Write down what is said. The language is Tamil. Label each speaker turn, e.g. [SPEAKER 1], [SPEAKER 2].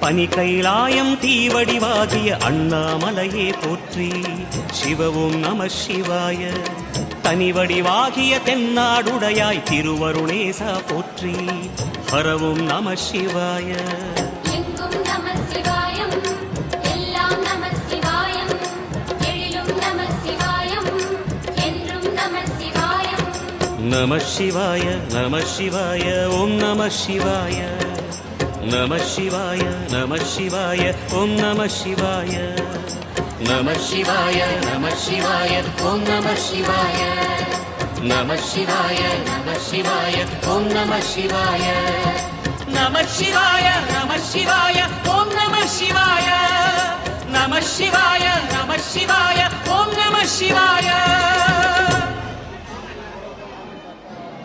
[SPEAKER 1] பனி கைலாயம் தீவடிவாகிய அண்ணாமலையே போற்றி. சிவவும் நம சிவாய. தனிவடிவாகிய தென்னாடுடையாய் திருவருணேசா போற்றி. ஹரவும் நம சிவாய.
[SPEAKER 2] எங்கும் நம சிவாயம், எல்லாம் நம சிவாயம், எழிலும் நம சிவாயம், என்றும் நம சிவாயம்.
[SPEAKER 1] நம சிவாய நம சிவாய ஓம் நம சிவாய. நம சிவாய நம சிவாய ஓம் நம சிவாய. நம சிவாய நம சிவாய ஓம் நம சிவாய. நம சிவாய நம சிவாய ஓம் நம சிவாய. நம சிவாய நம சிவாய ஓம் நம சிவாய. நம சிவாய நம சிவாய ஓம் நம சிவாய.